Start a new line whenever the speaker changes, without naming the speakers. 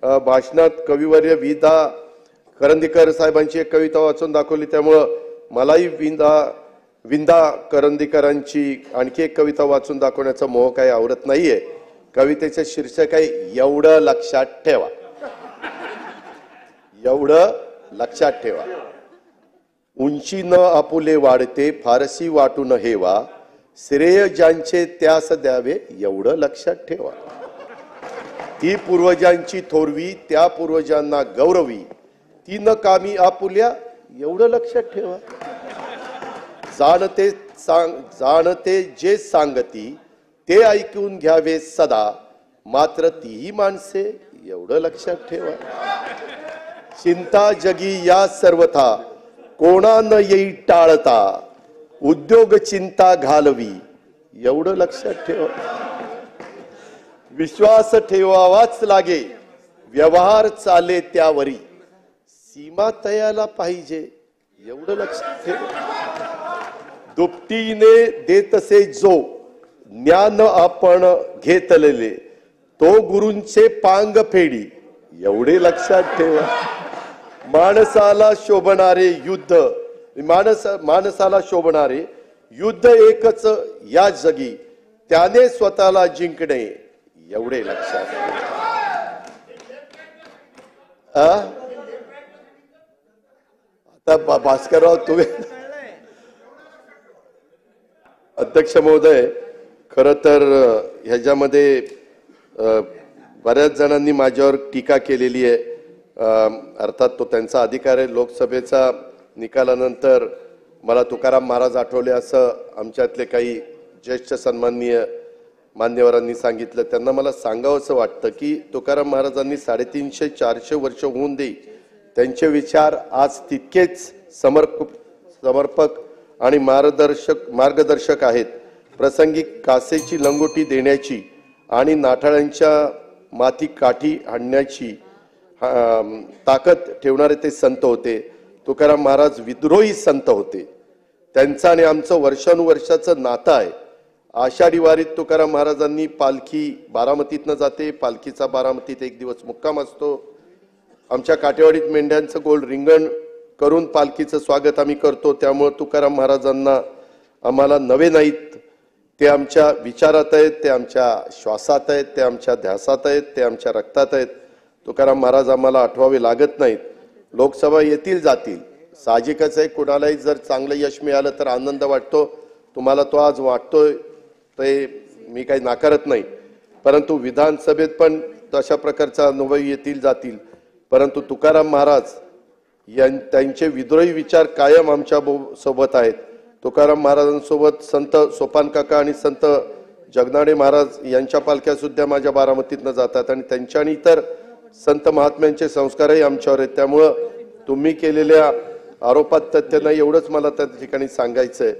भाषणात कविवर्य विदा करंदीकर साहेबांची एक कविता वाचून दाखवली, त्यामुळं मलाही विंदा करंदीकरांची आणखी एक कविता वाचून दाखवण्याचा मोह काही आवरत नाहीये. कवितेचे शीर्षक आहे एवढं लक्षात ठेवा. एवढं लक्षात ठेवा. उंची न आपुले वाढते फारसी वाटून हेवा, श्रेय ज्यांचे त्यास द्यावे एवढं लक्षात ठेवा. ती पूर्वजांची थोरवी त्या पूर्वजांना गौरवी, ती न कामी आपुल्या एवढं लक्षात ठेवा. जाणते जे सांगती ते ऐकून घ्यावे सदा, मात्र तीही माणसे एवढं लक्षात ठेवा. चिंता जगी या सर्वथा कोणा न येई टाळता, उद्योग चिंता घालवी एवढं लक्षात ठेवा. विश्वास ठेवावाच लागे व्यवहार चाले त्यावरी, सीमा तयाला पाहिजे एवढं लक्षात ठेवा. दुपटीने देतसे जो ज्ञान आपण घेतलेले, तो गुरूंचे पांग फेडी एवढे लक्षात ठेवा. माणसाला शोभणारे युद्ध एकच या जगी, त्याने स्वतःला जिंकणे एवढे लक्षात ठेवा. आता भास्करराव तुम्ही अध्यक्ष महोदय, खरं तर ह्याच्यामध्ये बऱ्याच जणांनी माझ्यावर टीका केलेली आहे. अर्थात तो त्यांचा अधिकार आहे. लोकसभेचा निकालानंतर मला तुकाराम महाराज आठवले असं आमच्यातले काही ज्येष्ठ सन्माननीय मान्यवरांनी सांगितलं. त्यांना मला सांगावंसं वाटतं की तुकाराम महाराजांनी 350-400 वर्ष होऊन दे, त्यांचे विचार आज तितकेच समर्पक आणि मार्गदर्शक आहेत. प्रसंगी कासेची लंगोटी देण्याची आणि नाठाळ्यांच्या माती काठी हाणण्याची ताकद ठेवणारे ते संत होते. तुकाराम महाराज विद्रोही संत होते. त्यांचं आणि आमचं वर्षानुवर्षाचं नातं आहे. आषाढी वारीत तुकाराम महाराजांनी पालखी बारामतीतनं जाते, पालखीचा बारामतीत एक दिवस मुक्काम असतो. आमच्या काटेवाडीत मेंढ्यांचं गोल रिंगण करून पालखीचं स्वागत आम्ही करतो. त्यामुळे तुकाराम महाराजांना आम्हाला नवे नाहीत, ते आमच्या विचारात आहेत, ते आमच्या श्वासात आहेत, ते आमच्या ध्यासात आहेत, ते आमच्या रक्तात आहेत. तुकाराम महाराज आम्हाला आठवावे लागत नाहीत. लोकसभा येतील जातील, साहजिकच आहे. कुणालाही जर चांगलं यश मिळालं तर आनंद वाटतो. तुम्हाला तो आज वाटतोय ते मी काही नाकारत नाही, परंतु विधानसभेत पण तशा प्रकारचा अनुभव येतील जातील. परंतु तुकाराम महाराज त्यांचे विद्रोही विचार कायम आमच्या सोबत आहेत. तुकाराम महाराजांसोबत संत सोपान काका आणि संत जगनाडे महाराज यांच्या पालख्या सुद्धा माझ्या बारामतीतनं जातात आणि त्यांच्या आणि इतर संत महात्म्यांचे संस्कारही आमच्यावर आहेत. त्यामुळं तुम्ही केलेल्या आरोपात तथ्य नाही एवढंच मला त्या ठिकाणी सांगायचं आहे.